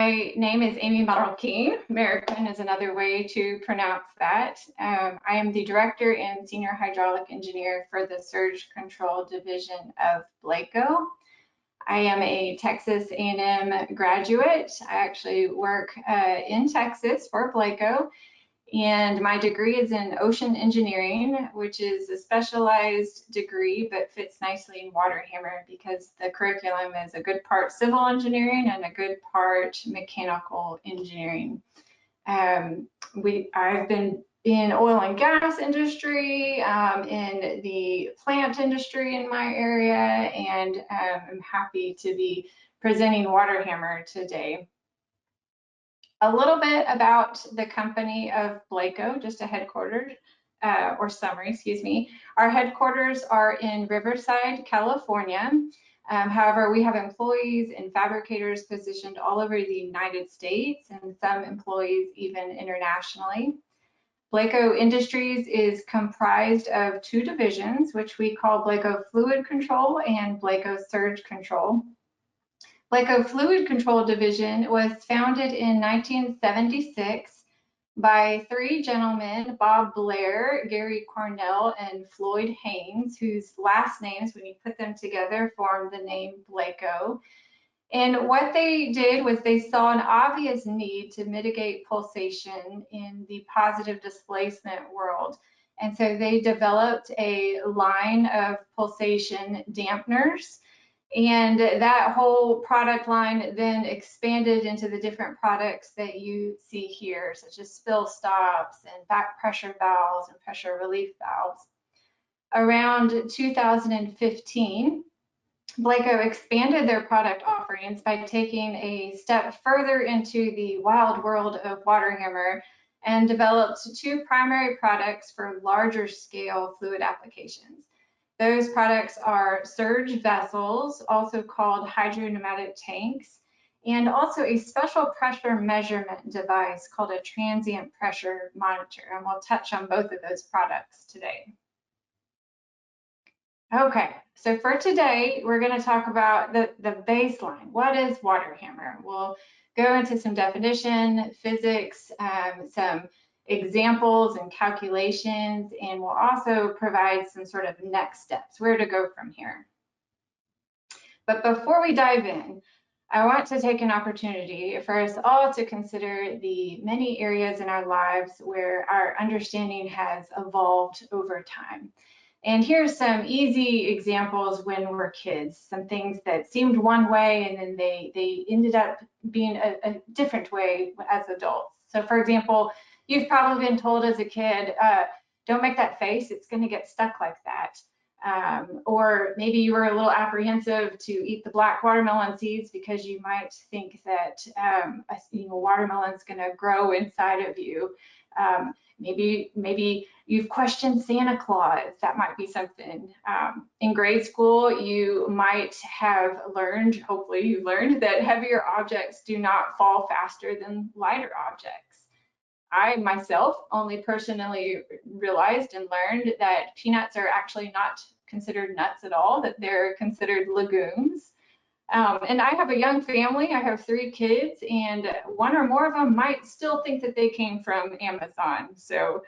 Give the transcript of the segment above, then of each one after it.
My name is Amy Marroquin. Marroquin is another way to pronounce that. I am the Director and Senior Hydraulic Engineer for the Surge Control Division of Blacoh. I am a Texas A&M graduate. I actually work in Texas for Blacoh, and my degree is in ocean engineering, which is a specialized degree but fits nicely in water hammer because the curriculum is a good part civil engineering and a good part mechanical engineering. I've been in oil and gas industry, in the plant industry in my area, and I'm happy to be presenting water hammer today. A little bit about the company of Blacoh, just a headquarters, or summary, excuse me. Our headquarters are in Riverside, California. However, we have employees and fabricators positioned all over the United States and some employees even internationally. Blacoh Industries is comprised of two divisions, which we call Blacoh Fluid Control and Blacoh Surge Control. Blacoh Fluid Control Division was founded in 1976 by three gentlemen, Bob Blair, Gary Cornell, and Floyd Haynes, whose last names, when you put them together, form the name Blacoh. And what they did was they saw an obvious need to mitigate pulsation in the positive displacement world. And so they developed a line of pulsation dampeners. And that whole product line then expanded into the different products that you see here, such as spill stops and back pressure valves and pressure relief valves. Around 2015, Blacoh expanded their product offerings by taking a step further into the wild world of water hammer and developed two primary products for larger scale fluid applications. Those products are surge vessels, also called hydropneumatic tanks, and also a special pressure measurement device called a transient pressure monitor. And we'll touch on both of those products today. Okay, so for today, we're going to talk about the baseline. What is water hammer? We'll go into some definition, physics, some examples and calculations, and we'll also provide some sort of next steps, where to go from here. But before we dive in, I want to take an opportunity for us all to consider the many areas in our lives where our understanding has evolved over time. And here's some easy examples when we're kids, some things that seemed one way and then they ended up being a different way as adults. So for example, you've probably been told as a kid, don't make that face, it's going to get stuck like that. Or maybe you were a little apprehensive to eat the black watermelon seeds because you might think that watermelon's going to grow inside of you. Maybe you've questioned Santa Claus. That might be something. In grade school, you might have learned, hopefully you learned, that heavier objects do not fall faster than lighter objects. I myself only personally realized and learned that peanuts are actually not considered nuts at all, that they're considered legumes. And I have a young family, I have 3 kids, and one or more of them might still think that they came from Amazon. So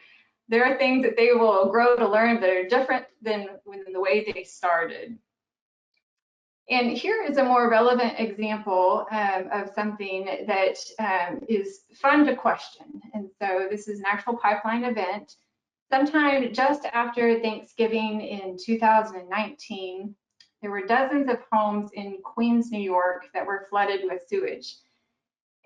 there are things that they will grow to learn that are different than the way they started. And here is a more relevant example of something that is fun to question. And so this is an actual pipeline event. Sometime just after Thanksgiving in 2019, there were dozens of homes in Queens, New York that were flooded with sewage.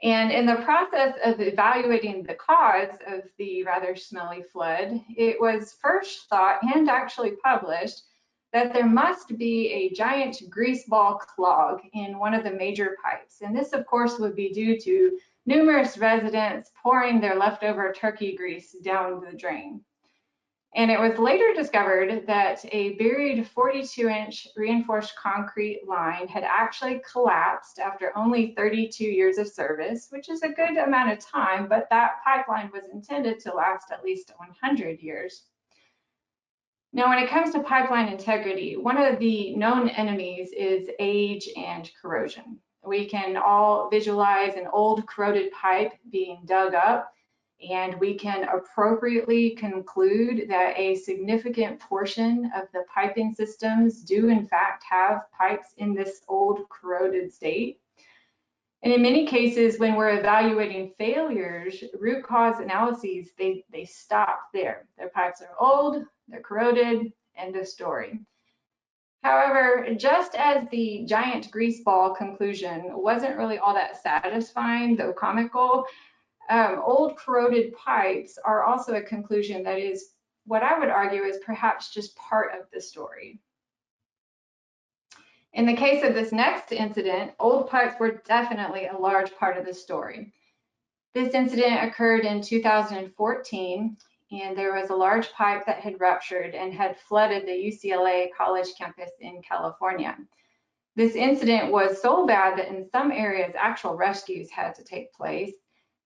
And in the process of evaluating the cause of the rather smelly flood, it was first thought and actually published that there must be a giant grease ball clog in one of the major pipes. And this, of course, would be due to numerous residents pouring their leftover turkey grease down the drain. And it was later discovered that a buried 42-inch reinforced concrete line had actually collapsed after only 32 years of service, which is a good amount of time, but that pipeline was intended to last at least 100 years. Now, when it comes to pipeline integrity, one of the known enemies is age and corrosion. We can all visualize an old corroded pipe being dug up, and we can appropriately conclude that a significant portion of the piping systems do in fact have pipes in this old corroded state. And in many cases, when we're evaluating failures, root cause analyses, they stop there. Their pipes are old, they're corroded, end of story. However, just as the giant grease ball conclusion wasn't really all that satisfying, though comical, old corroded pipes are also a conclusion that is what I would argue is perhaps just part of the story. In the case of this next incident, old pipes were definitely a large part of the story. This incident occurred in 2014, and there was a large pipe that had ruptured and had flooded the UCLA college campus in California. This incident was so bad that in some areas actual rescues had to take place,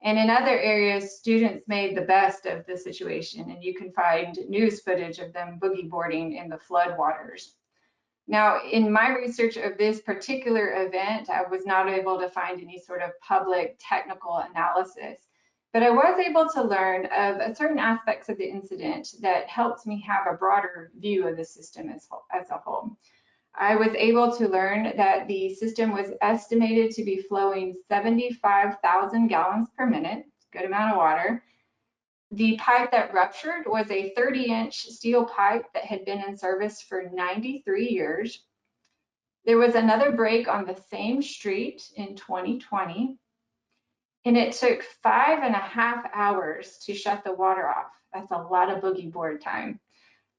and in other areas students made the best of the situation, and you can find news footage of them boogie boarding in the flood waters. Now, in my research of this particular event, I was not able to find any sort of public technical analysis, but I was able to learn of certain aspects of the incident that helped me have a broader view of the system as a whole. I was able to learn that the system was estimated to be flowing 75,000 gallons per minute, good amount of water. The pipe that ruptured was a 30-inch steel pipe that had been in service for 93 years. There was another break on the same street in 2020, and it took 5.5 hours to shut the water off. That's a lot of boogie board time.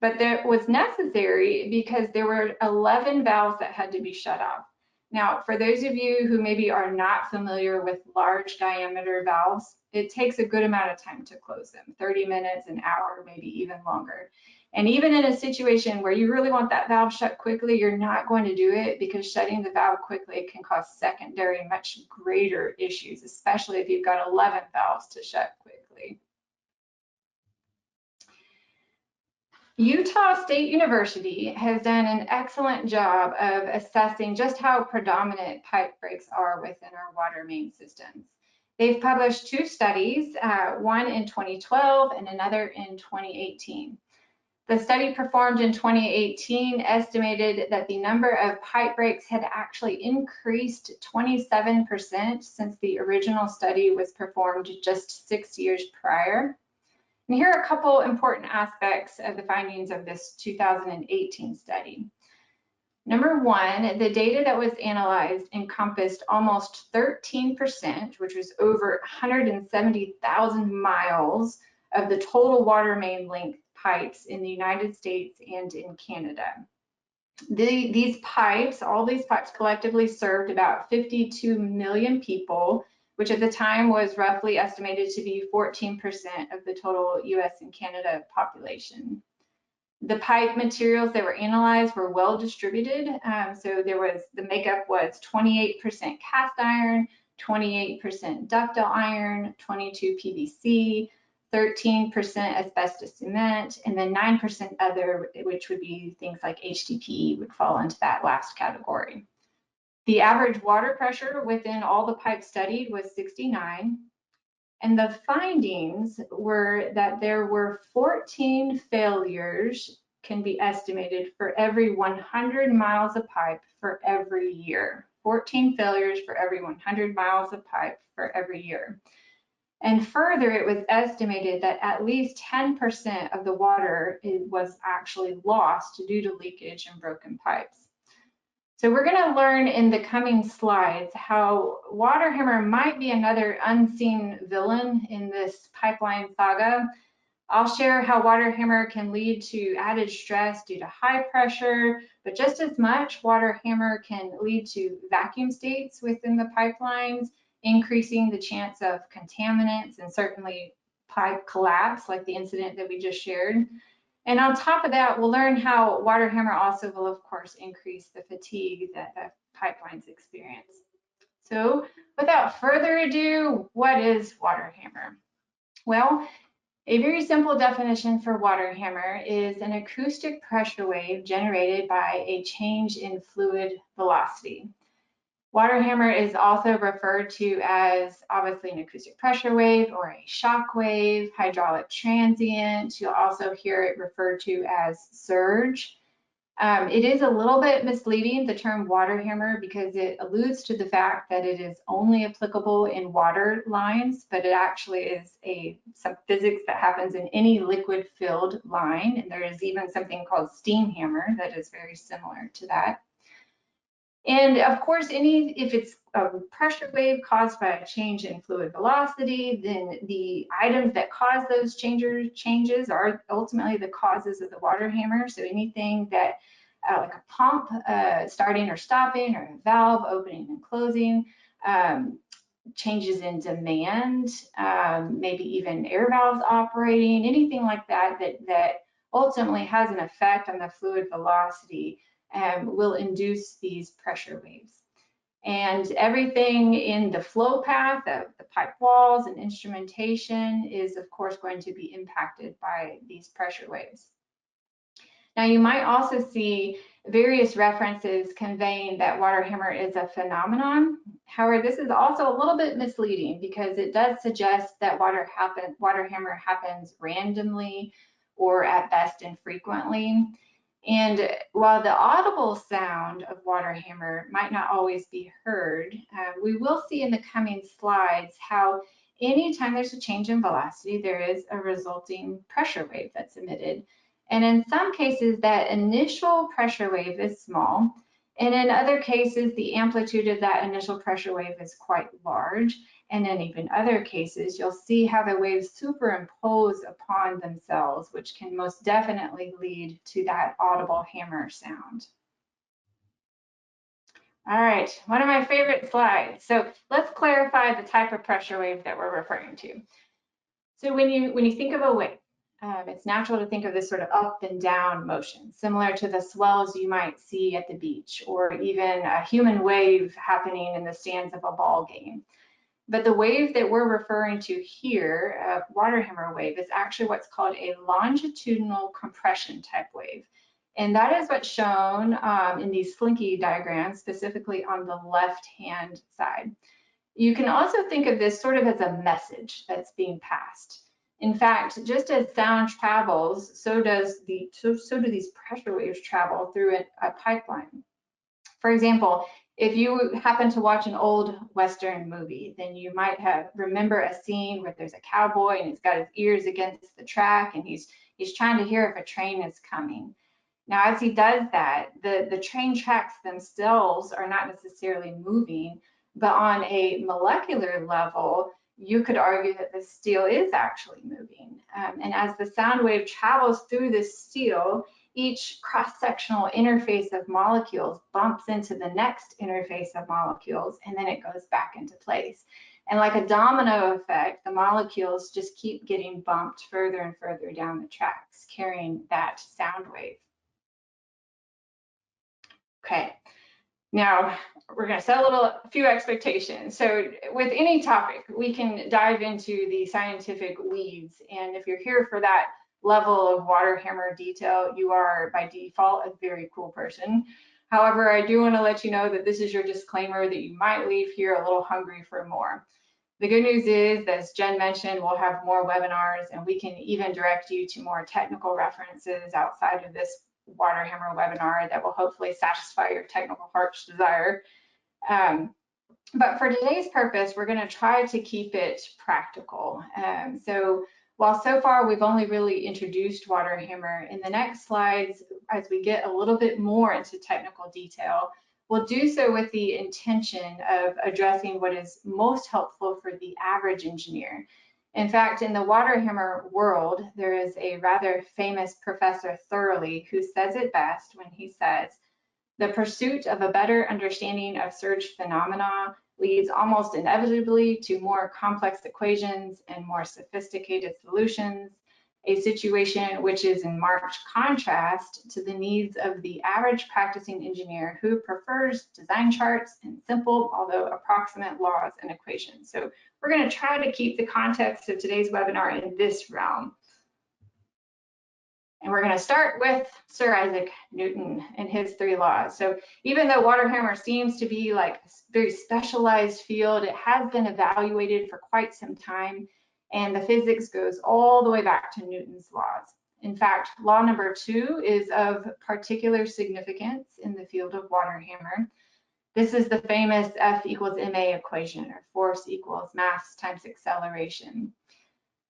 But that was necessary because there were 11 valves that had to be shut off. Now, for those of you who maybe are not familiar with large diameter valves, it takes a good amount of time to close them, 30 minutes, an hour, maybe even longer. And even in a situation where you really want that valve shut quickly, you're not going to do it because shutting the valve quickly can cause secondary, much greater issues, especially if you've got 11 valves to shut quickly. Utah State University has done an excellent job of assessing just how predominant pipe breaks are within our water main systems. They've published 2 studies, one in 2012 and another in 2018. The study performed in 2018 estimated that the number of pipe breaks had actually increased 27% since the original study was performed just 6 years prior. And here are a couple important aspects of the findings of this 2018 study. Number one, the data that was analyzed encompassed almost 13%, which was over 170,000 miles of the total water main length pipes in the United States and in Canada. These pipes, all these pipes collectively served about 52 million people, which at the time was roughly estimated to be 14% of the total US and Canada population. The pipe materials that were analyzed were well distributed. So the makeup was 28% cast iron, 28% ductile iron, 22 PVC, 13% asbestos cement, and then 9% other, which would be things like HDPE would fall into that last category. The average water pressure within all the pipes studied was 69, and the findings were that there were 14 failures can be estimated for every 100 miles of pipe for every year. 14 failures for every 100 miles of pipe for every year. And further, it was estimated that at least 10% of the water was actually lost due to leakage and broken pipes. So we're going to learn in the coming slides how water hammer might be another unseen villain in this pipeline saga. I'll share how water hammer can lead to added stress due to high pressure, but just as much, water hammer can lead to vacuum states within the pipelines, increasing the chance of contaminants and certainly pipe collapse like the incident that we just shared. And on top of that, we'll learn how water hammer also will, of course, increase the fatigue that the pipelines experience. So without further ado, what is water hammer? Well, a very simple definition for water hammer is an acoustic pressure wave generated by a change in fluid velocity. Water hammer is also referred to as obviously an acoustic pressure wave or a shock wave, hydraulic transient. You'll also hear it referred to as surge. It is a little bit misleading, the term water hammer, because it alludes to the fact that it is only applicable in water lines, but it actually is some physics that happens in any liquid filled line. And there is even something called steam hammer that is very similar to that. And of course, if it's a pressure wave caused by a change in fluid velocity, then the items that cause those changes are ultimately the causes of the water hammer. So anything that, like a pump starting or stopping, or a valve opening and closing, changes in demand, maybe even air valves operating, anything like that that ultimately has an effect on the fluid velocity will induce these pressure waves. And everything in the flow path of the pipe walls and instrumentation is, of course, going to be impacted by these pressure waves. Now, you might also see various references conveying that water hammer is a phenomenon. However, this is also a little bit misleading because it does suggest that water hammer happens randomly or at best infrequently. And while the audible sound of water hammer might not always be heard, we will see in the coming slides how anytime there's a change in velocity, there is a resulting pressure wave that's emitted. And in some cases, that initial pressure wave is small. And in other cases, the amplitude of that initial pressure wave is quite large. And in even other cases, you'll see how the waves superimpose upon themselves, which can most definitely lead to that audible hammer sound. All right, one of my favorite slides. So let's clarify the type of pressure wave that we're referring to. So when you think of a wave, it's natural to think of this sort of up and down motion, similar to the swells you might see at the beach, or even a human wave happening in the stands of a ball game. But the wave that we're referring to here, a water hammer wave, is actually what's called a longitudinal compression type wave. And that is what's shown in these slinky diagrams, specifically on the left-hand side. You can also think of this sort of as a message that's being passed. In fact, just as sound travels, so do these pressure waves travel through a pipeline. For example, if you happen to watch an old Western movie, then you might remember a scene where there's a cowboy and he's got his ears against the track and he's trying to hear if a train is coming. Now, as he does that, the train tracks themselves are not necessarily moving, but on a molecular level, you could argue that the steel is actually moving. And as the sound wave travels through the steel, each cross-sectional interface of molecules bumps into the next interface of molecules, and then it goes back into place. And like a domino effect, the molecules just keep getting bumped further and further down the tracks, carrying that sound wave. Okay, now we're going to set a few expectations. So with any topic, we can dive into the scientific weeds. And if you're here for that level of water hammer detail, you are by default a very cool person. However, I do want to let you know that this is your disclaimer that you might leave here a little hungry for more. The good news is, as Jen mentioned, we'll have more webinars and we can even direct you to more technical references outside of this water hammer webinar that will hopefully satisfy your technical heart's desire. But for today's purpose, we're going to try to keep it practical. So while so far we've only really introduced water hammer, in the next slides, as we get a little bit more into technical detail, we'll do so with the intention of addressing what is most helpful for the average engineer. In fact, in the water hammer world, there is a rather famous Professor Thurley who says it best when he says, "The pursuit of a better understanding of surge phenomena leads almost inevitably to more complex equations and more sophisticated solutions, a situation which is in marked contrast to the needs of the average practicing engineer who prefers design charts and simple, although approximate laws and equations." So we're going to try to keep the context of today's webinar in this realm. And we're going to start with Sir Isaac Newton and his 3 laws. So even though water hammer seems to be like a very specialized field, it has been evaluated for quite some time, and the physics goes all the way back to Newton's laws. In fact, law number 2 is of particular significance in the field of water hammer. This is the famous F equals ma equation, or force equals mass times acceleration.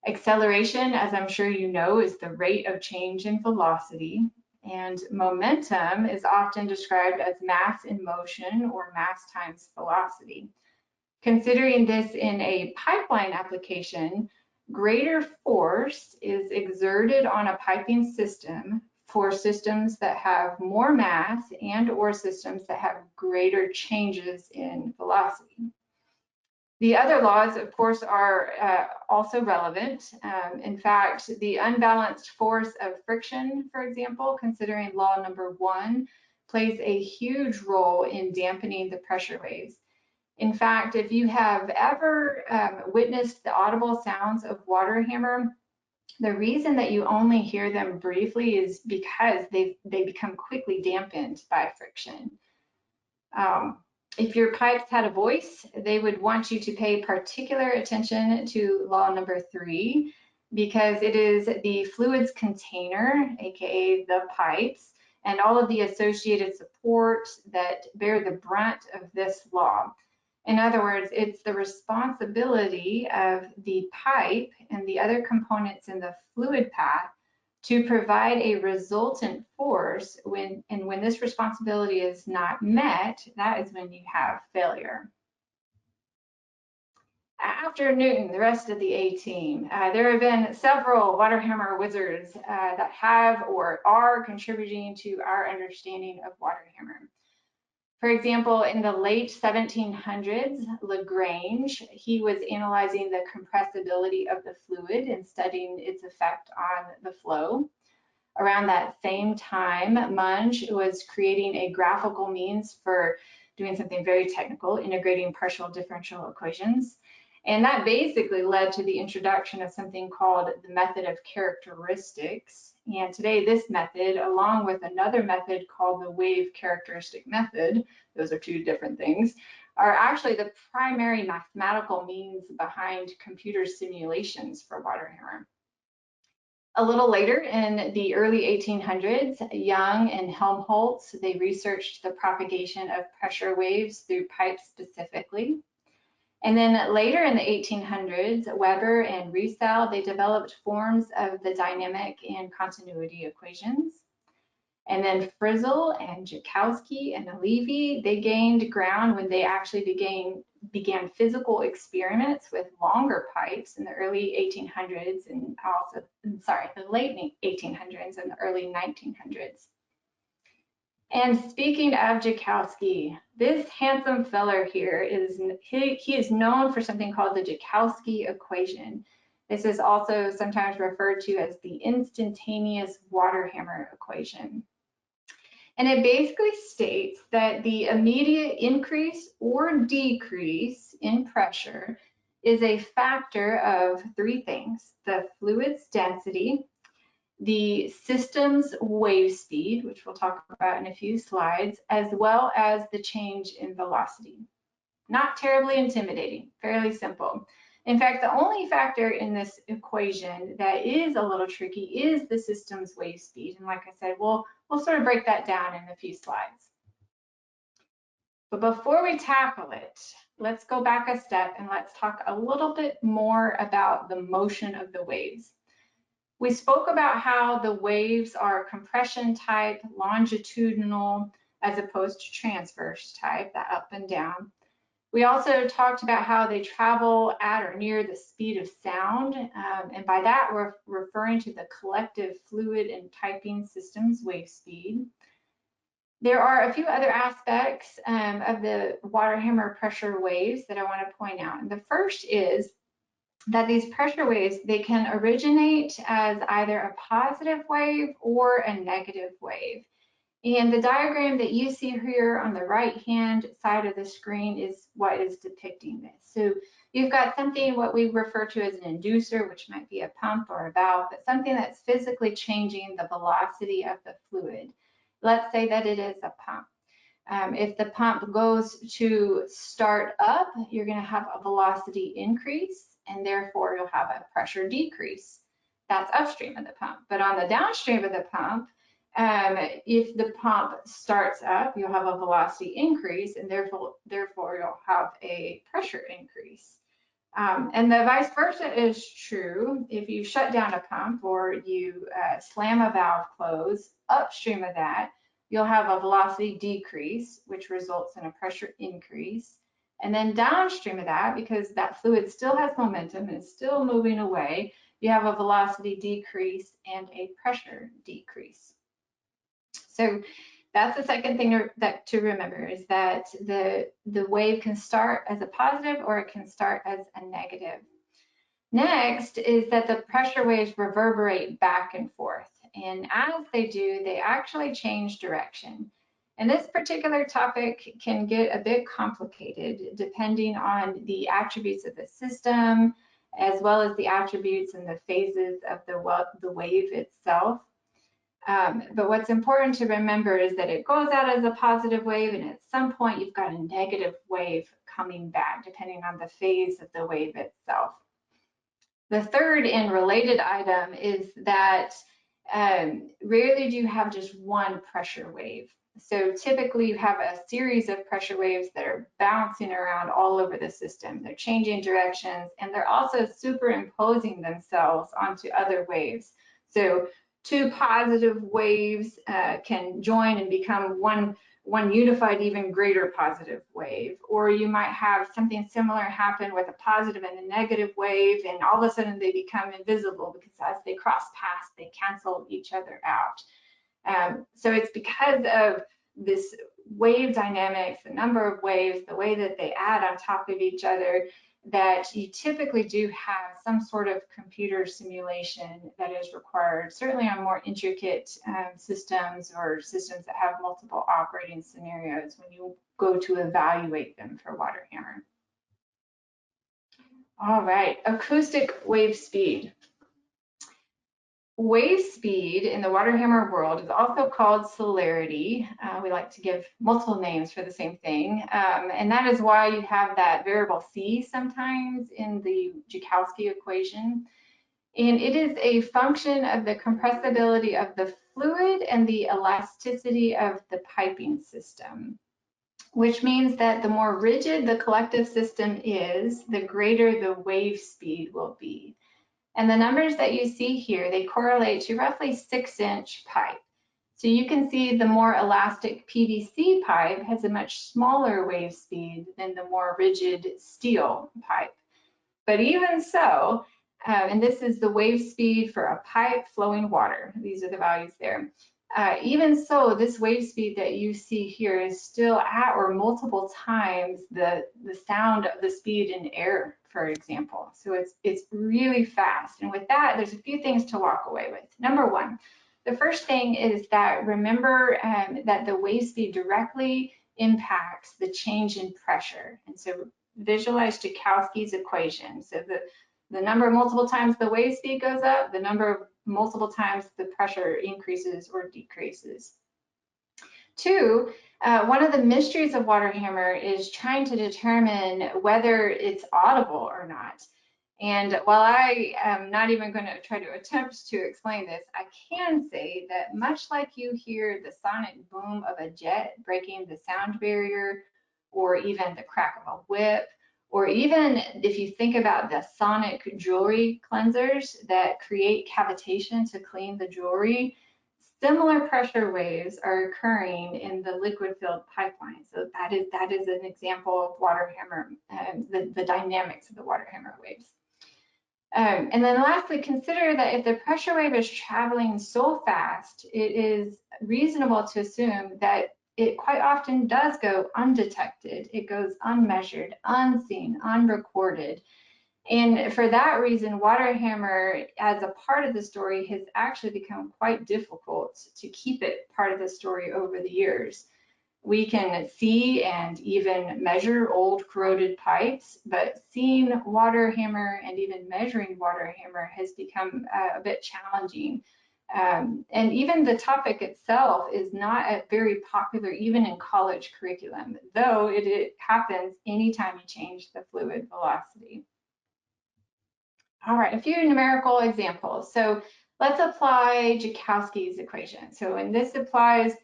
Acceleration, as I'm sure you know, is the rate of change in velocity, and momentum is often described as mass in motion or mass times velocity. Considering this in a pipeline application, greater force is exerted on a piping system for systems that have more mass and or systems that have greater changes in velocity. The other laws, of course, are also relevant. In fact, the unbalanced force of friction, for example, considering law number 1, plays a huge role in dampening the pressure waves. In fact, if you have ever witnessed the audible sounds of water hammer, the reason that you only hear them briefly is because they become quickly dampened by friction. If your pipes had a voice, they would want you to pay particular attention to law number 3, because it is the fluids container, aka the pipes, and all of the associated support that bear the brunt of this law. In other words, it's the responsibility of the pipe and the other components in the fluid path to provide a resultant force when this responsibility is not met, that is when you have failure. After Newton, the rest of the A team, there have been several water hammer wizards that have or are contributing to our understanding of water hammer. For example, in the late 1700s, Lagrange, he was analyzing the compressibility of the fluid and studying its effect on the flow. Around that same time, Monge was creating a graphical means for doing something very technical, integrating partial differential equations. And that basically led to the introduction of something called the method of characteristics. And today this method, along with another method called the wave characteristic method, those are 2 different things, are actually the primary mathematical means behind computer simulations for water hammer. A little later, in the early 1800s, Young and Helmholtz, they researched the propagation of pressure waves through pipes specifically. And then later in the 1800s, Weber and Riesel, they developed forms of the dynamic and continuity equations. And then Frizzle and Joukowsky and Levy, they gained ground when they actually began physical experiments with longer pipes in the early 1800s and also, the late 1800s and the early 1900s. And speaking of Joukowsky, this handsome feller here he is known for something called the Joukowsky equation. This is also sometimes referred to as the instantaneous water hammer equation. And it basically states that the immediate increase or decrease in pressure is a factor of 3 things: the fluid's density, the system's wave speed, which we'll talk about in a few slides, as well as the change in velocity. Not terribly intimidating, fairly simple. In fact, the only factor in this equation that is a little tricky is the system's wave speed. And like I said, we'll sort of break that down in a few slides. But before we tackle it, let's go back a step and let's talk a little bit more about the motion of the waves. We spoke about how the waves are compression type, longitudinal, as opposed to transverse type, that up and down. We also talked about how they travel at or near the speed of sound, and by that we're referring to the collective fluid and piping system's wave speed. There are a few other aspects of the water hammer pressure waves that I want to point out. And the first is that these pressure waves, they can originate as either a positive wave or a negative wave. And the diagram that you see here on the right-hand side of the screen is what is depicting this. So you've got something what we refer to as an inducer, which might be a pump or a valve, but something that's physically changing the velocity of the fluid. Let's say that it is a pump. If the pump goes to start up, you're going to have a velocity increase, and therefore you'll have a pressure decrease. That's upstream of the pump. But on the downstream of the pump, if the pump starts up, you'll have a velocity increase, and therefore you'll have a pressure increase. And the vice versa is true. If you shut down a pump or you slam a valve closed, upstream of that, you'll have a velocity decrease, which results in a pressure increase. And then downstream of that, because that fluid still has momentum and is still moving away, you have a velocity decrease and a pressure decrease. So that's the second thing to remember, is that the wave can start as a positive or it can start as a negative. Next is that the pressure waves reverberate back and forth. And as they do, they actually change direction. And this particular topic can get a bit complicated depending on the attributes of the system, as well as the attributes and the phases of the wave itself. But what's important to remember is that it goes out as a positive wave, and at some point you've got a negative wave coming back, depending on the phase of the wave itself. The third and related item is that rarely do you have just one pressure wave. So typically you have a series of pressure waves that are bouncing around all over the system. They're changing directions, and they're also superimposing themselves onto other waves. So two positive waves can join and become one unified, even greater positive wave. Or you might have something similar happen with a positive and a negative wave, and all of a sudden they become invisible because as they cross paths, they cancel each other out. So it's because of this wave dynamics, the number of waves, the way that they add on top of each other, that you typically do have some sort of computer simulation that is required, certainly on more intricate systems or systems that have multiple operating scenarios when you go to evaluate them for water hammer. All right, acoustic wave speed. Wave speed in the water hammer world is also called celerity. We like to give multiple names for the same thing. And that is why you have that variable C sometimes in the Joukowsky equation. And it is a function of the compressibility of the fluid and the elasticity of the piping system, which means that the more rigid the collective system is, the greater the wave speed will be. And the numbers that you see here, they correlate to roughly 6-inch pipe. So you can see the more elastic PVC pipe has a much smaller wave speed than the more rigid steel pipe. But even so, and this is the wave speed for a pipe flowing water. These are the values there. Even so, this wave speed that you see here is still at or multiple times the sound of the speed in air, for example. So it's really fast. And with that, there's a few things to walk away with. Number one, the first thing is that remember that the wave speed directly impacts the change in pressure. And so visualize Joukowsky's equation. So the number of multiple times the wave speed goes up, the number of multiple times the pressure increases or decreases. Two, one of the mysteries of water hammer is trying to determine whether it's audible or not. And while I am not even going to try to attempt to explain this, I can say that much like you hear the sonic boom of a jet breaking the sound barrier, or even the crack of a whip, or even if you think about the sonic jewelry cleansers that create cavitation to clean the jewelry, similar pressure waves are occurring in the liquid-filled pipeline. So that is an example of water hammer, the dynamics of the water hammer waves. And then lastly, consider that if the pressure wave is traveling so fast, it is reasonable to assume that it quite often does go undetected. It goes unmeasured, unseen, unrecorded. And for that reason, water hammer as a part of the story has actually become quite difficult to keep it part of the story over the years. We can see and even measure old corroded pipes, but seeing water hammer and even measuring water hammer has become a bit challenging. And even the topic itself is not very popular even in college curriculum, though it happens anytime you change the fluid velocity. All right, a few numerical examples. So let's apply Joukowski's equation. So, and this applies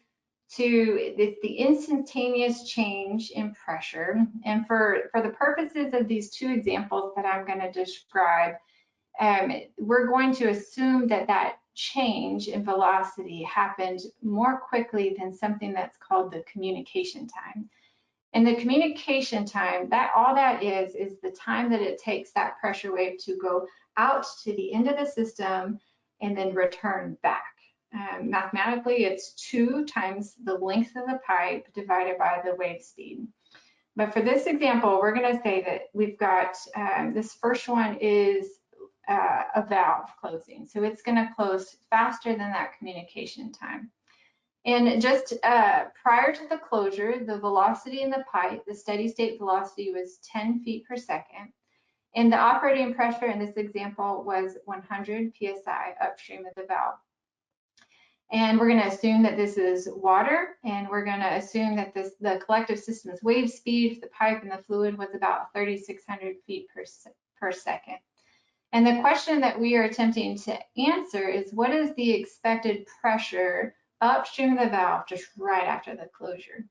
to the instantaneous change in pressure. And for the purposes of these two examples that I'm going to describe, we're going to assume that that change in velocity happened more quickly than something that's called the communication time. And the communication time, that all that is the time that it takes that pressure wave to go out to the end of the system and then return back. Mathematically, it's 2 times the length of the pipe divided by the wave speed. But for this example, we're going to say that we've got, this first one is a valve closing. So it's going to close faster than that communication time. And just prior to the closure, the velocity in the pipe, the steady state velocity was 10 feet per second. And the operating pressure in this example was 100 psi upstream of the valve. And we're going to assume that this is water, and we're going to assume that the collective system's wave speed, the pipe and the fluid, was about 3,600 feet per second. And the question that we are attempting to answer is, what is the expected pressure upstream of the valve just right after the closure?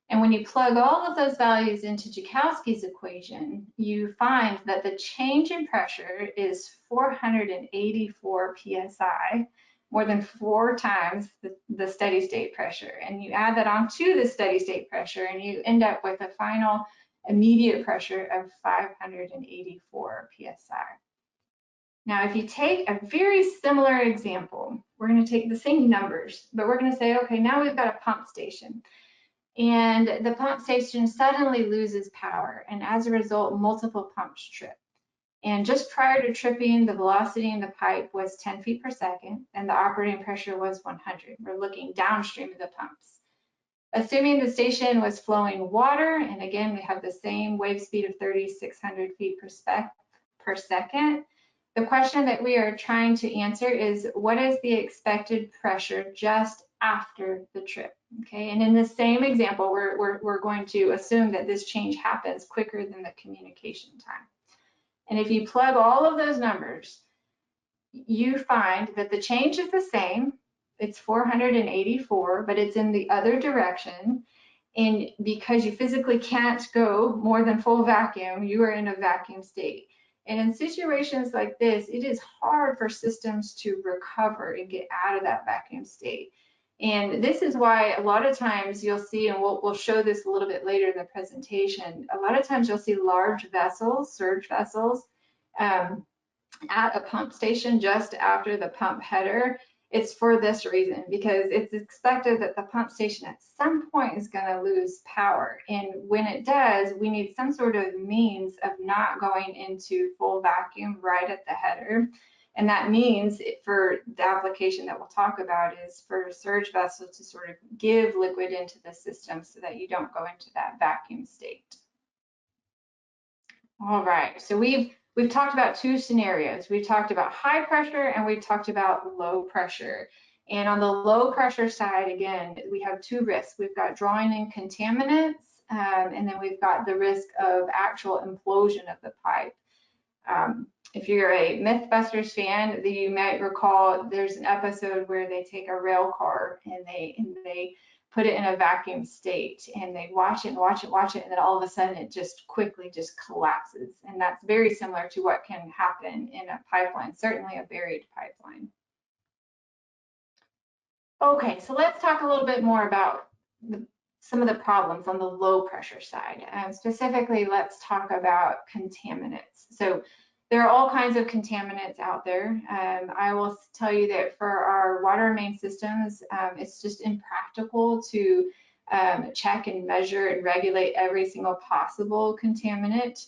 And when you plug all of those values into Joukowski's equation, you find that the change in pressure is 484 psi, more than 4 times the steady state pressure. And you add that onto the steady state pressure, and you end up with a final immediate pressure of 584 psi. Now, if you take a very similar example, we're going to take the same numbers, but we're going to say, okay, now we've got a pump station. And the pump station suddenly loses power, and as a result, multiple pumps trip. And just prior to tripping, the velocity in the pipe was 10 feet per second, and the operating pressure was 100. We're looking downstream of the pumps. Assuming the station was flowing water, and again, we have the same wave speed of 3,600 feet per second, the question that we are trying to answer is, what is the expected pressure just after the trip? Okay, and in the same example, we're going to assume that this change happens quicker than the communication time. And if you plug all of those numbers, you find that the change is the same. It's 484, but it's in the other direction. And because you physically can't go more than full vacuum, you are in a vacuum state. And in situations like this, it is hard for systems to recover and get out of that vacuum state. And this is why a lot of times you'll see, and we'll show this a little bit later in the presentation, a lot of times you'll see large vessels, surge vessels, at a pump station just after the pump header. It's for this reason, because it's expected that the pump station at some point is going to lose power. And when it does, we need some sort of means of not going into full vacuum right at the header. And that means for the application that we'll talk about is for a surge vessel to sort of give liquid into the system so that you don't go into that vacuum state. All right, so we've talked about 2 scenarios. We've talked about high pressure and we've talked about low pressure. And on the low pressure side, again, we have 2 risks. We've got drawing in contaminants, and then we've got the risk of actual implosion of the pipe. If you're a Mythbusters fan, you might recall there's an episode where they take a rail car and they put it in a vacuum state, and they watch it and watch it, and then all of a sudden it just quickly just collapses. And that's very similar to what can happen in a pipeline, certainly a buried pipeline. Okay, so let's talk a little bit more about some of the problems on the low pressure side. Specifically, let's talk about contaminants. So there are all kinds of contaminants out there. I will tell you that for our water main systems, it's just impractical to check and measure and regulate every single possible contaminant.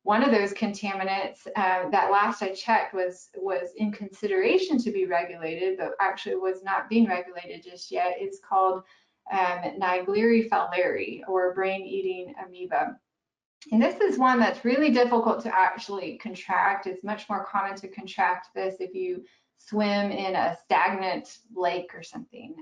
One of those contaminants that last I checked was in consideration to be regulated, but actually was not being regulated just yet. It's called Naegleria fowleri, or brain-eating amoeba. And this is one that's really difficult to actually contract. It's much more common to contract this if you swim in a stagnant lake or something.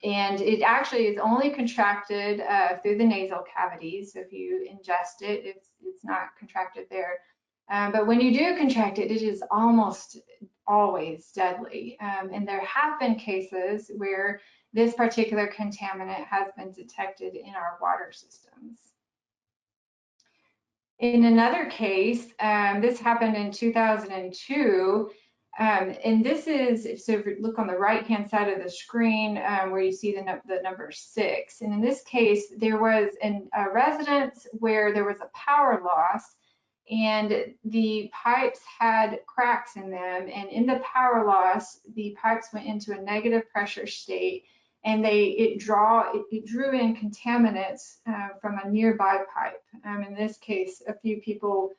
And it actually is only contracted through the nasal cavities. So if you ingest it, it's not contracted there. But when you do contract it, it is almost always deadly. And there have been cases where this particular contaminant has been detected in our water systems. In another case, this happened in 2002, and this is, so if you look on the right-hand side of the screen where you see the number 6, and in this case, there was a residence where there was a power loss, and the pipes had cracks in them, and in the power loss, the pipes went into a negative pressure state, and it drew in contaminants from a nearby pipe. In this case, a few people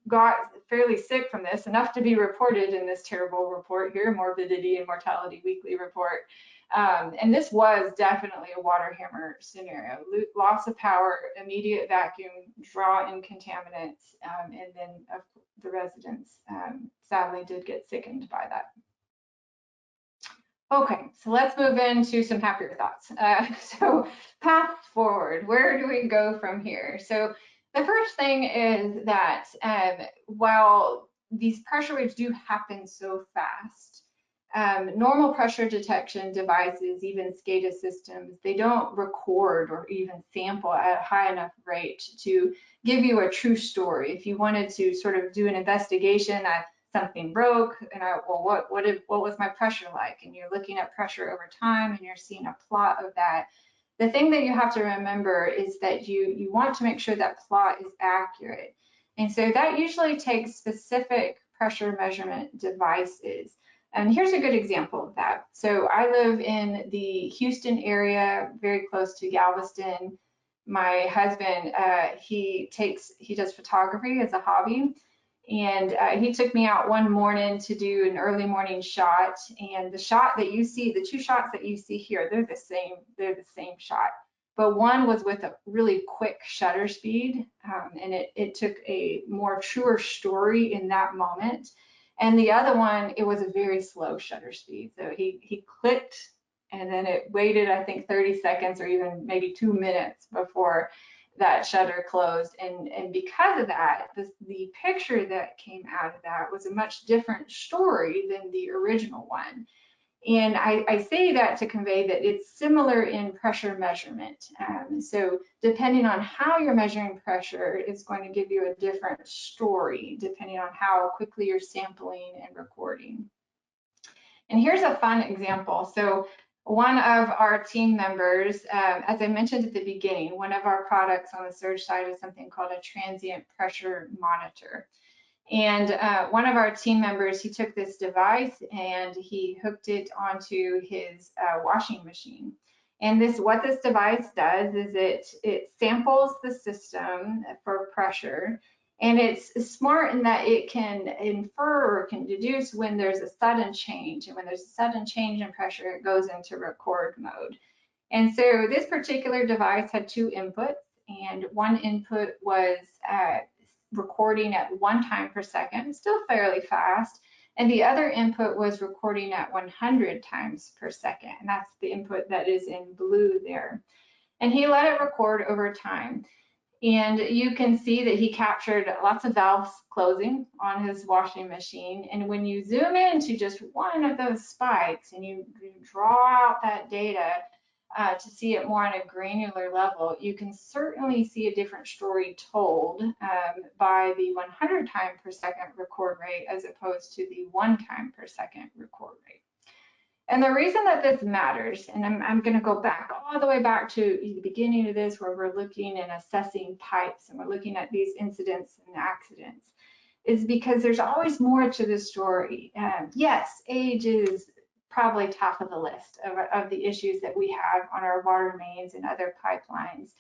got fairly sick from this, enough to be reported in this terrible report here, Morbidity and Mortality Weekly Report. And this was definitely a water hammer scenario. Loss of power, immediate vacuum, draw in contaminants, and then the residents sadly did get sickened by that. Okay, so let's move into some happier thoughts. So path forward, where do we go from here? So the first thing is that while these pressure waves do happen so fast, normal pressure detection devices, even SCADA systems, they don't record or even sample at a high enough rate to give you a true story. If you wanted to sort of do an investigation, something broke, and well, what was my pressure like? And you're looking at pressure over time, and you're seeing a plot of that. The thing that you have to remember is that you want to make sure that plot is accurate. And so that usually takes specific pressure measurement devices. And here's a good example of that. So I live in the Houston area, very close to Galveston. My husband, he does photography as a hobby. And he took me out one morning to do an early morning shot, and the shot that you see, the two shots that you see here, they're the same shot, but one was with a really quick shutter speed, and it took a more truer story in that moment, and the other one, it was a very slow shutter speed. So he clicked, and then it waited, I think, 30 seconds or even maybe 2 minutes before that shutter closed, and because of that, the picture that came out of that was a much different story than the original one. And I say that to convey that it's similar in pressure measurement. So depending on how you're measuring pressure, it's going to give you a different story depending on how quickly you're sampling and recording. And here's a fun example. So one of our team members, as I mentioned at the beginning, one of our products on the surge side is something called a transient pressure monitor. And one of our team members, he took this device and he hooked it onto his washing machine. And what this device does is it samples the system for pressure. And it's smart in that it can infer or can deduce when there's a sudden change. And when there's a sudden change in pressure, it goes into record mode. And so this particular device had 2 inputs, and one input was recording at 1 time per second, still fairly fast. And the other input was recording at 100 times per second. And that's the input that is in blue there. And he let it record over time. And you can see that he captured lots of valves closing on his washing machine. And when you zoom into just one of those spikes and you draw out that data to see it more on a granular level, you can certainly see a different story told by the 100 time per second record rate as opposed to the 1 time per second record rate. And the reason that this matters, and I'm going to go back all the way back to the beginning of this, where we're looking and assessing pipes and we're looking at these incidents and accidents, is because there's always more to the story. Yes, age is probably top of the list of the issues that we have on our water mains and other pipelines.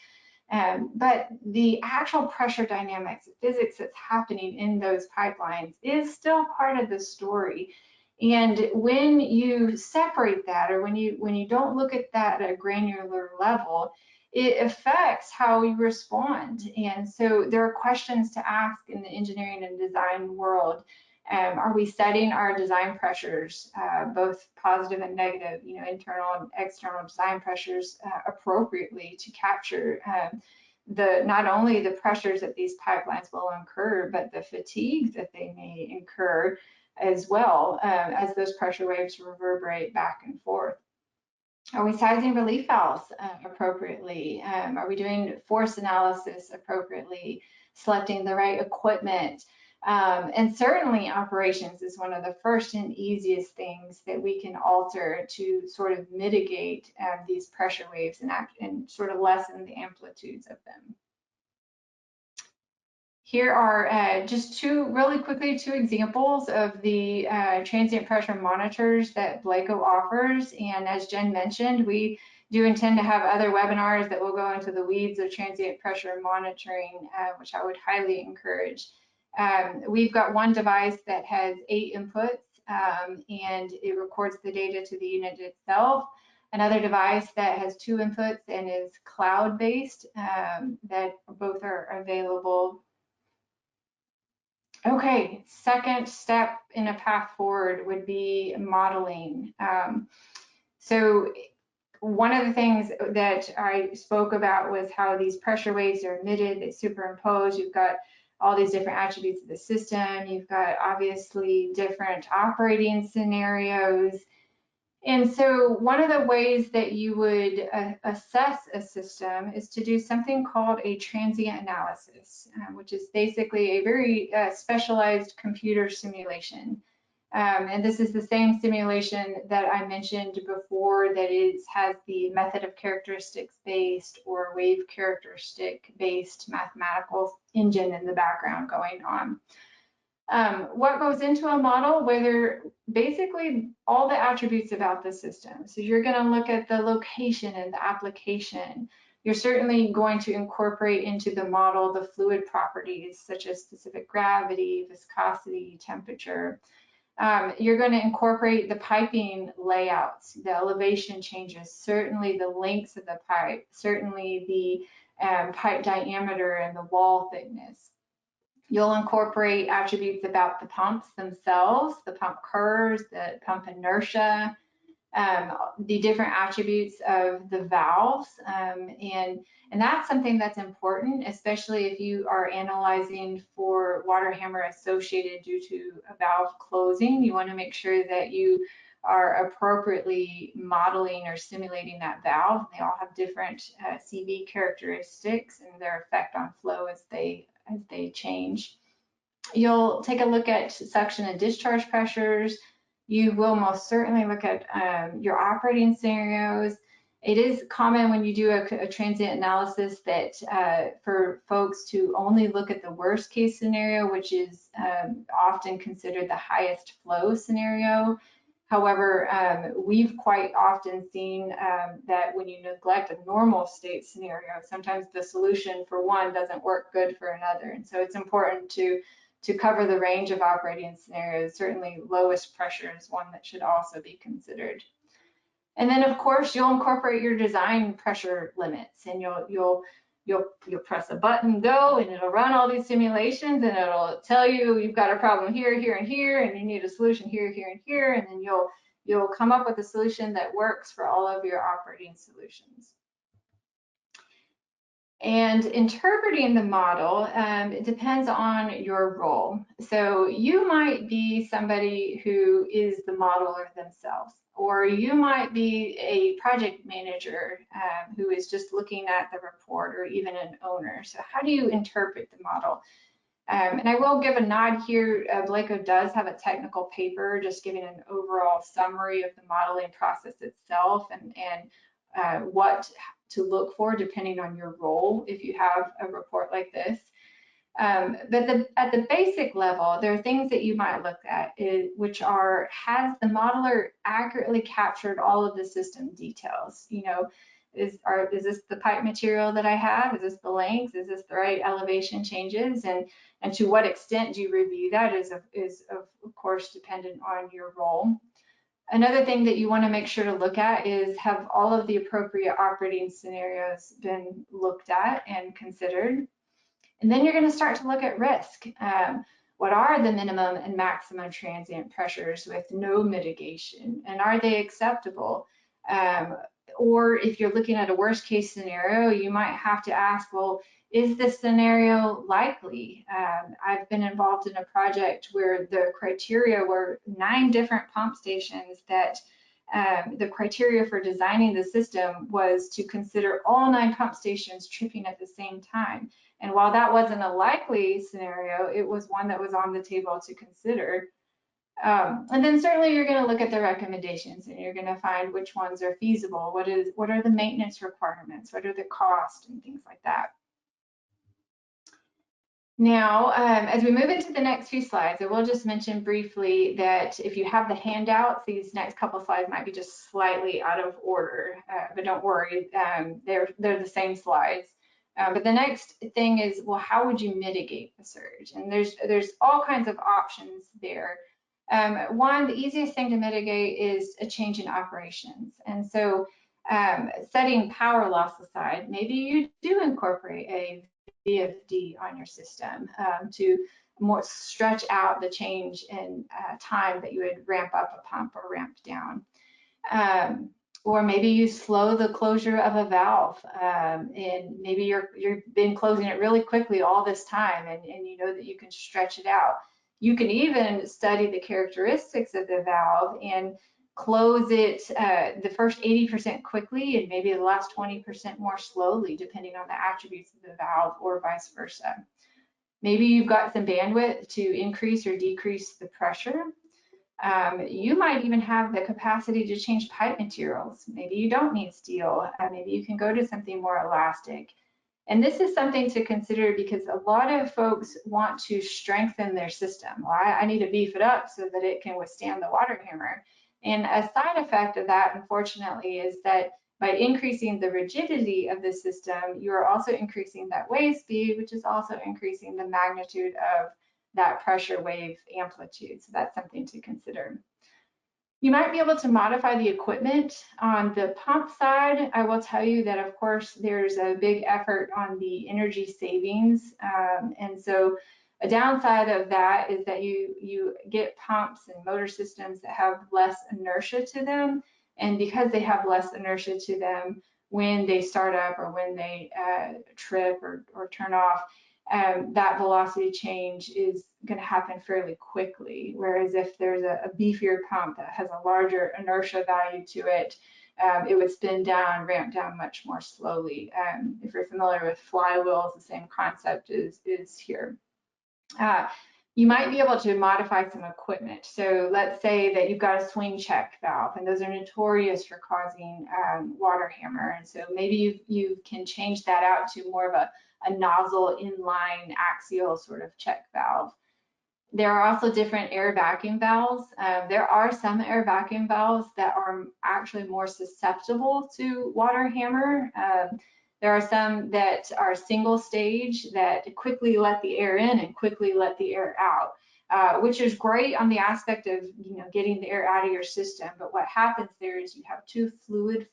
But the actual pressure dynamics, physics that's happening in those pipelines is still part of the story. And when you separate that, or when you don't look at that at a granular level, it affects how you respond. And so there are questions to ask in the engineering and design world. Are we setting our design pressures, both positive and negative, internal and external design pressures, appropriately to capture not only the pressures that these pipelines will incur, but the fatigue that they may incur as well, as those pressure waves reverberate back and forth? Are we sizing relief valves appropriately? Are we doing force analysis appropriately? Selecting the right equipment? And certainly operations is one of the first and easiest things that we can alter to sort of mitigate these pressure waves and sort of lessen the amplitudes of them. Here are just really quickly, two examples of the transient pressure monitors that Blacoh offers. And as Jen mentioned, we do intend to have other webinars that will go into the weeds of transient pressure monitoring, which I would highly encourage. We've got one device that has 8 inputs, and it records the data to the unit itself. Another device that has 2 inputs and is cloud-based, that both are available. Okay, second step in a path forward would be modeling. So one of the things that I spoke about was how these pressure waves are emitted, they superimpose. You've got all these different attributes of the system. You've got obviously different operating scenarios. And so one of the ways that you would assess a system is to do something called a transient analysis, which is basically a very specialized computer simulation. And this is the same simulation that I mentioned before, that has the method of characteristics based or wave characteristic based mathematical engine in the background going on. What goes into a model? Whether basically all the attributes about the system. So you're going to look at the location and the application. You're certainly going to incorporate into the model the fluid properties such as specific gravity, viscosity, temperature. You're going to incorporate the piping layouts, the elevation changes, certainly the lengths of the pipe, certainly the pipe diameter and the wall thickness. You'll incorporate attributes about the pumps themselves, the pump curves, the pump inertia, the different attributes of the valves. And that's something that's important, especially if you are analyzing for water hammer associated due to a valve closing. You want to make sure that you are appropriately modeling or simulating that valve. They all have different CV characteristics and their effect on flow as they change. You'll take a look at suction and discharge pressures. You will most certainly look at your operating scenarios. It is common when you do a transient analysis that for folks to only look at the worst case scenario, which is often considered the highest flow scenario. However, we've quite often seen that when you neglect a normal state scenario, sometimes the solution for one doesn't work good for another. And so it's important to cover the range of operating scenarios. Certainly lowest pressure is one that should also be considered. And then of course you'll incorporate your design pressure limits, and you'll press a button, go, and it'll run all these simulations, and it'll tell you you've got a problem here, here, and here, and you need a solution here, here, and here, and then you'll come up with a solution that works for all of your operating solutions. And interpreting the model, it depends on your role. So you might be somebody who is the modeler themselves, or you might be a project manager who is just looking at the report, or even an owner. So how do you interpret the model? And I will give a nod here. Blacoh does have a technical paper just giving an overall summary of the modeling process itself and what to look for depending on your role if you have a report like this. But at the basic level, there are things that you might look at, which are, has the modeler accurately captured all of the system details? Is this the pipe material that I have? Is this the length? Is this the right elevation changes? And to what extent do you review that is of course dependent on your role. Another thing that you want to make sure to look at is, have all of the appropriate operating scenarios been looked at and considered? And then you're going to start to look at risk. What are the minimum and maximum transient pressures with no mitigation? And are they acceptable? Or if you're looking at a worst case scenario, you might have to ask, well, is this scenario likely? I've been involved in a project where the criteria were 9 different pump stations that the criteria for designing the system was to consider all 9 pump stations tripping at the same time. And while that wasn't a likely scenario, it was one that was on the table to consider. And then certainly you're going to look at the recommendations and you're going to find which ones are feasible. What are the maintenance requirements? What are the costs and things like that? Now, as we move into the next few slides, I will just mention briefly that if you have the handouts, these next couple slides might be just slightly out of order, but don't worry, they're the same slides. But the next thing is, well, how would you mitigate the surge? And there's all kinds of options there. One, the easiest thing to mitigate is a change in operations. And so setting power loss aside, maybe you do incorporate a VFD on your system to more stretch out the change in time that you would ramp up a pump or ramp down. Or maybe you slow the closure of a valve, and maybe you've been closing it really quickly all this time, and you know that you can stretch it out. You can even study the characteristics of the valve and close it the first 80% quickly and maybe the last 20% more slowly, depending on the attributes of the valve, or vice versa. Maybe you've got some bandwidth to increase or decrease the pressure. You might even have the capacity to change pipe materials. Maybe you don't need steel. Maybe you can go to something more elastic. And this is something to consider because a lot of folks want to strengthen their system. Well, I need to beef it up so that it can withstand the water hammer. And a side effect of that, unfortunately, is that by increasing the rigidity of the system, you are also increasing that wave speed, which is also increasing the magnitude of that pressure wave amplitude. So that's something to consider. You might be able to modify the equipment. On the pump side, I will tell you that, of course, there's a big effort on the energy savings. And so a downside of that is that you get pumps and motor systems that have less inertia to them. And because they have less inertia to them, when they start up or when they trip or turn off, that velocity change is going to happen fairly quickly. Whereas if there's a beefier pump that has a larger inertia value to it, it would spin down, ramp down much more slowly. If you're familiar with flywheels, the same concept is here. You might be able to modify some equipment. So let's say that you've got a swing check valve, and those are notorious for causing water hammer. And so maybe you can change that out to more of a nozzle inline axial sort of check valve. There are also different air vacuum valves. There are some air vacuum valves that are actually more susceptible to water hammer. There are some that are single stage that quickly let the air in and quickly let the air out, which is great on the aspect of getting the air out of your system. But what happens there is you have 2 fluid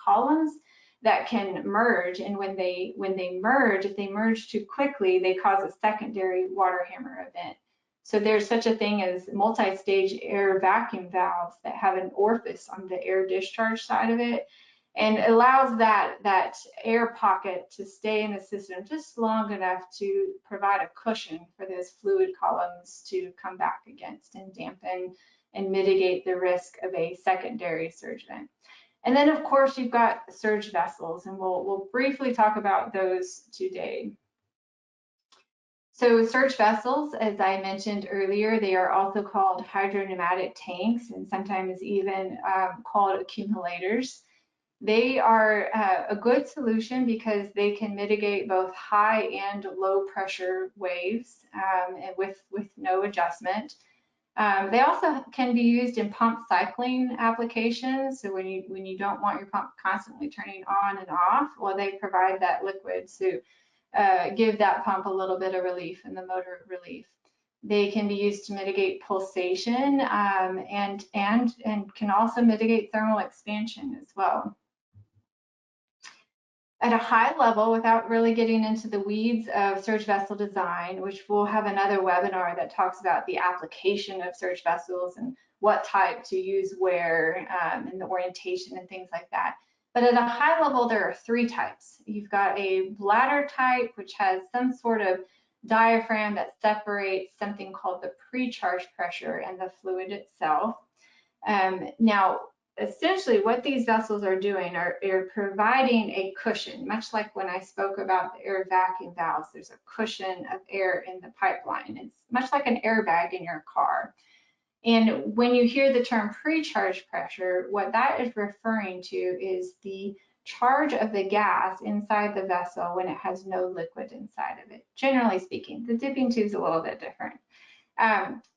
columns that can merge, and when they merge, if they merge too quickly, they cause a secondary water hammer event. So there's such a thing as multi-stage air vacuum valves that have an orifice on the air discharge side of it, and it allows that air pocket to stay in the system just long enough to provide a cushion for those fluid columns to come back against and dampen and mitigate the risk of a secondary surge event. And then, of course, you've got surge vessels, and we'll briefly talk about those today. So surge vessels, as I mentioned earlier, they are also called hydropneumatic tanks and sometimes even called accumulators. They are a good solution because they can mitigate both high and low pressure waves with no adjustment. They also can be used in pump cycling applications. So when you don't want your pump constantly turning on and off, well, they provide that liquid to give that pump a little bit of relief and the motor relief. They can be used to mitigate pulsation and can also mitigate thermal expansion as well. At a high level, without really getting into the weeds of surge vessel design, which we'll have another webinar that talks about the application of surge vessels and what type to use where and the orientation and things like that. But at a high level, there are three types. You've got a bladder type, which has some sort of diaphragm that separates something called the pre-charge pressure and the fluid itself. Now, essentially what these vessels are doing are providing a cushion, much like when I spoke about the air vacuum valves. There's a cushion of air in the pipeline. It's much like an airbag in your car. And when you hear the term pre-charge pressure, what that is referring to is the charge of the gas inside the vessel when it has no liquid inside of it. Generally speaking, the dipping tube is a little bit different.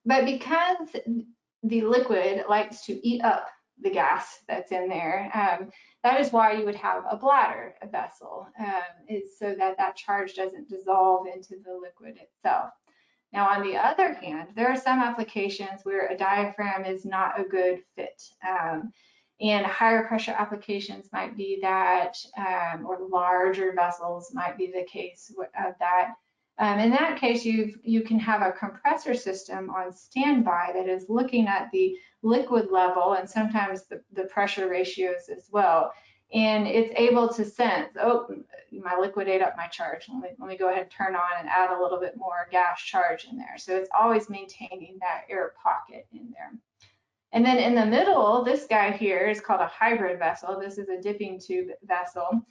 But because the liquid likes to eat up the gas that's in there, that is why you would have a bladder vessel, is so that that charge doesn't dissolve into the liquid itself. Now, on the other hand, there are some applications where a diaphragm is not a good fit. And higher pressure applications might be that, or larger vessels might be the case of that. In that case, you can have a compressor system on standby that is looking at the liquid level and sometimes the pressure ratios as well. And it's able to sense, oh, my liquid ate up my charge. Let me go ahead and turn on and add a little bit more gas charge in there. So it's always maintaining that air pocket in there. And then in the middle, this guy here is called a hybrid vessel. This is a dipping tube vessel.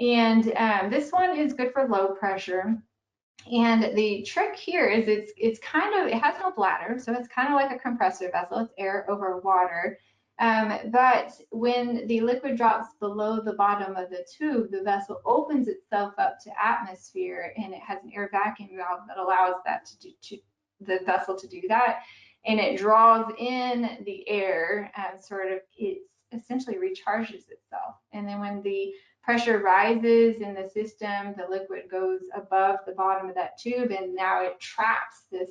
And this one is good for low pressure. And the trick here is it has no bladder, so it's kind of like a compressor vessel. It's air over water. But when the liquid drops below the bottom of the tube, the vessel opens itself up to atmosphere, and it has an air vacuum valve that allows that the vessel to do that. And it draws in the air and it essentially recharges itself. And then when the pressure rises in the system, the liquid goes above the bottom of that tube, and now it traps this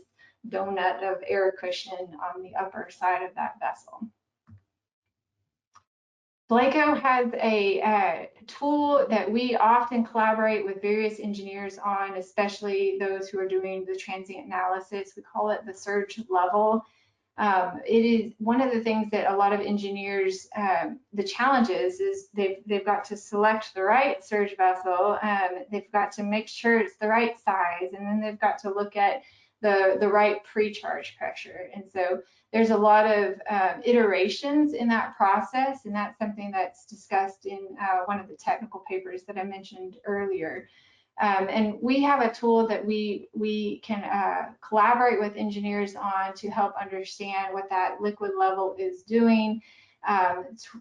donut of air cushion on the upper side of that vessel. Blacoh has a tool that we often collaborate with various engineers on, especially those who are doing the transient analysis. We call it the surge level. It is one of the things that a lot of engineers, the challenge is they've got to select the right surge vessel, they've got to make sure it's the right size, and then they've got to look at the right pre-charge pressure. And so there's a lot of iterations in that process, and that's something that's discussed in one of the technical papers that I mentioned earlier. And we have a tool that we can collaborate with engineers on to help understand what that liquid level is doing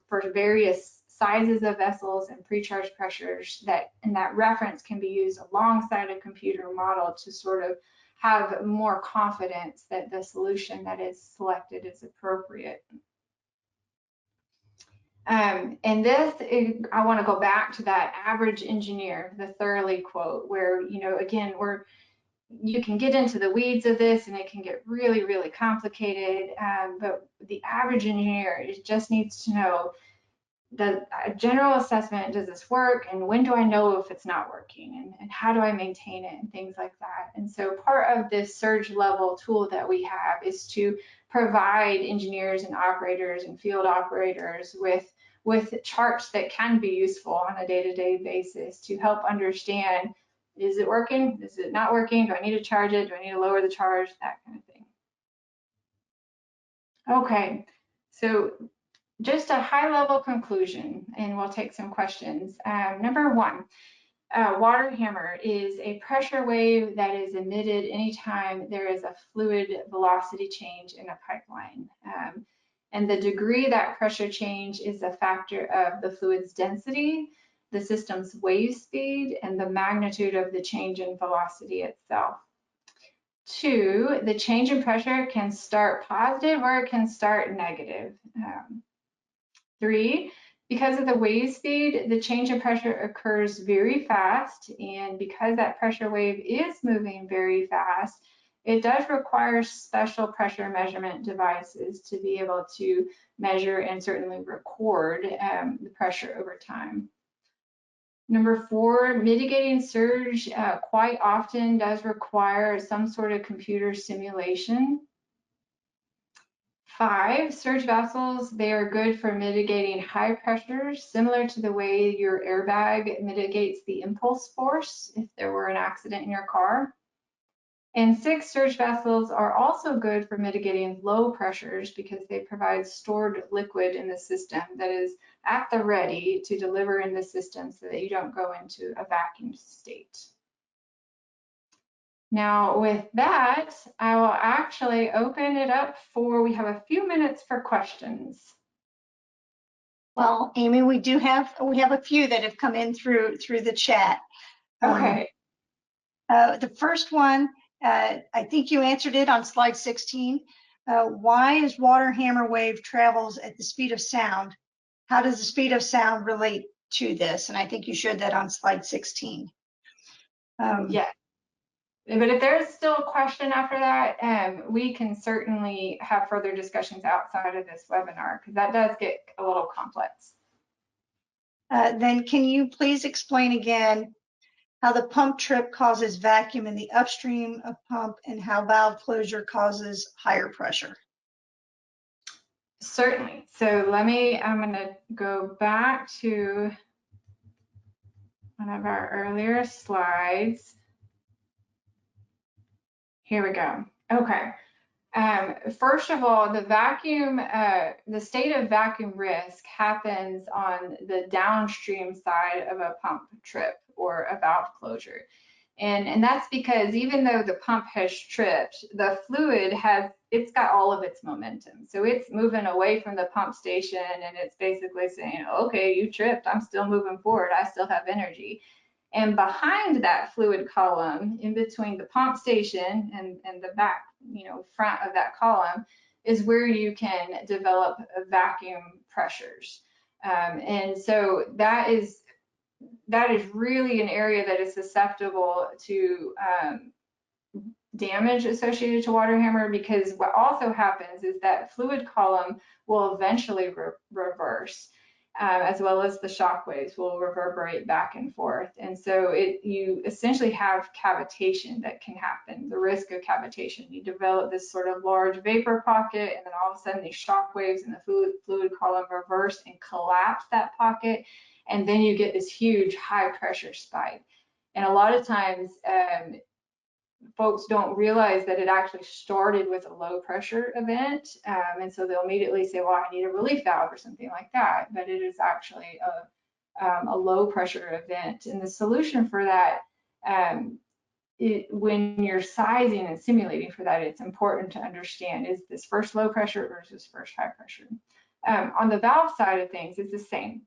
for various sizes of vessels and pre-charge pressures, and that reference can be used alongside a computer model to sort of have more confidence that the solution that is selected is appropriate. And this, I want to go back to that average engineer, the thoroughly quote, where, again, you can get into the weeds of this and it can get really, really complicated. But the average engineer just needs to know the general assessment, does this work? And when do I know if it's not working? And how do I maintain it and things like that? And so part of this surge level tool that we have is to provide engineers and operators and field operators with charts that can be useful on a day-to-day basis to help understand, is it working? Is it not working? Do I need to charge it? Do I need to lower the charge? That kind of thing. Okay, so just a high-level conclusion, and we'll take some questions. Number one, water hammer is a pressure wave that is emitted anytime there is a fluid velocity change in a pipeline. And the degree that pressure change is a factor of the fluid's density, the system's wave speed, and the magnitude of the change in velocity itself. 2, the change in pressure can start positive or it can start negative. 3, because of the wave speed, the change in pressure occurs very fast, and because that pressure wave is moving very fast, it does require special pressure measurement devices to be able to measure and certainly record the pressure over time. Number 4, mitigating surge quite often does require some sort of computer simulation. 5, surge vessels, they are good for mitigating high pressures, similar to the way your airbag mitigates the impulse force if there were an accident in your car. And 6, surge vessels are also good for mitigating low pressures because they provide stored liquid in the system that is at the ready to deliver in the system so that you don't go into a vacuum state. Now with that, I will actually open it up for, we have a few minutes for questions. Well, Amy, we have a few that have come in through the chat. Okay. The first one, I think you answered it on slide 16. Why is water hammer wave travels at the speed of sound? How does the speed of sound relate to this? And I think you showed that on slide 16. Yeah. But if there's still a question after that, we can certainly have further discussions outside of this webinar because that does get a little complex. Then can you please explain again how the pump trip causes vacuum in the upstream of pump and how valve closure causes higher pressure? Certainly. So I'm going to go back to one of our earlier slides. Here we go. Okay. First of all, the state of vacuum risk happens on the downstream side of a pump trip or a valve closure. And that's because even though the pump has tripped, the fluid it's got all of its momentum. So it's moving away from the pump station and it's basically saying, okay, you tripped, I'm still moving forward, I still have energy. And behind that fluid column, in between the pump station and the back, front of that column, is where you can develop vacuum pressures. And so that is really an area that is susceptible to damage associated to water hammer, because what also happens is that fluid column will eventually reverse. As well as the shock waves will reverberate back and forth. And so you essentially have cavitation that can happen, the risk of cavitation. You develop this sort of large vapor pocket, and then all of a sudden these shock waves in the fluid column reverse and collapse that pocket, and then you get this huge high pressure spike. And a lot of times, folks don't realize that it actually started with a low pressure event. And so they'll immediately say, well, I need a relief valve or something like that. But it is actually a low pressure event. And the solution for that, when you're sizing and simulating for that, it's important to understand, is this first low pressure versus first high pressure? On the valve side of things, it's the same.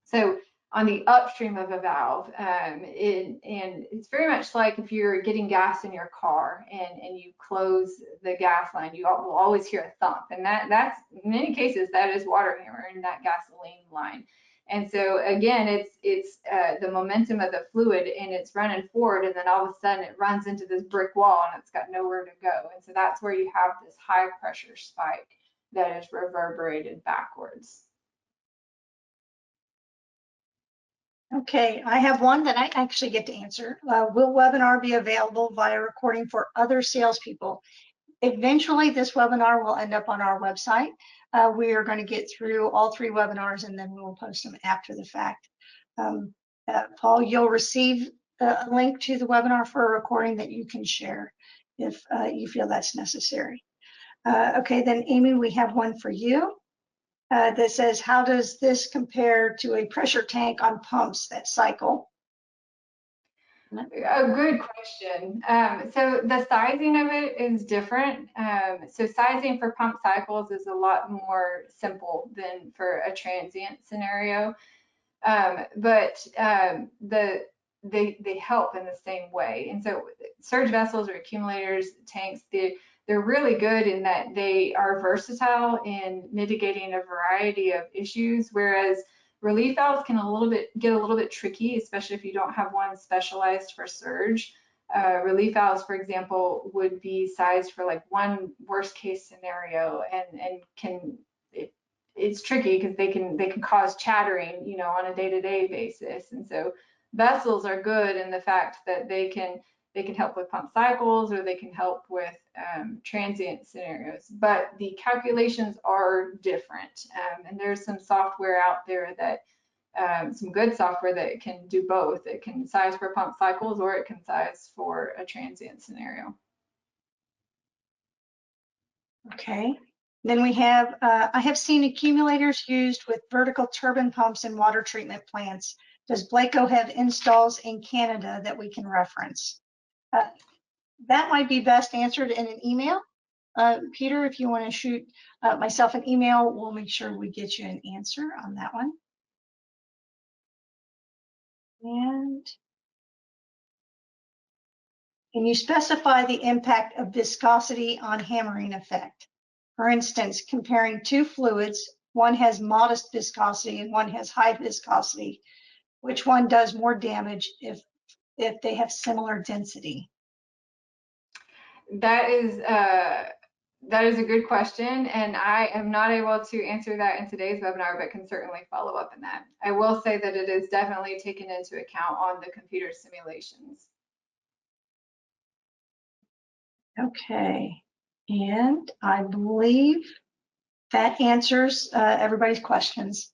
So on the upstream of a valve, and it's very much like if you're getting gas in your car and you close the gas line, you will always hear a thump, and that's in many cases that is water hammer in that gasoline line. And so again, it's the momentum of the fluid, and it's running forward, and then all of a sudden it runs into this brick wall and it's got nowhere to go. And so that's where you have this high pressure spike that is reverberated backwards. Okay, I have one that I actually get to answer. Will webinar be available via recording for other salespeople? Eventually, this webinar will end up on our website. We are going to get through all 3 webinars and then we'll post them after the fact. Paul, you'll receive a link to the webinar for a recording that you can share if you feel that's necessary. Okay, then Amy, we have one for you. That says, how does this compare to a pressure tank on pumps that cycle? A good question. So the sizing of it is different. So sizing for pump cycles is a lot more simple than for a transient scenario. But they help in the same way. And so surge vessels or accumulators, tanks, they're really good in that they are versatile in mitigating a variety of issues, whereas relief valves can get a little bit tricky, especially if you don't have one specialized for surge. Relief valves, for example, would be sized for like one worst case scenario, and it's tricky because they can cause chattering, you know, on a day-to-day basis. And so vessels are good in the fact that they can help with pump cycles, or they can help with transient scenarios, but the calculations are different. And there's some software out there that some good software that can do both. It can size for pump cycles, or it can size for a transient scenario. Okay. Then we have, I have seen accumulators used with vertical turbine pumps in water treatment plants. Does Blacoh have installs in Canada that we can reference? That might be best answered in an email. Peter, if you want to shoot myself an email, we'll make sure we get you an answer on that one. And can you specify the impact of viscosity on hammering effect? For instance, comparing two fluids, one has modest viscosity and one has high viscosity. Which one does more damage if they have similar density? That is a good question, and I am not able to answer that in today's webinar, but can certainly follow up in that. I will say that it is definitely taken into account on the computer simulations. Okay, and I believe that answers everybody's questions.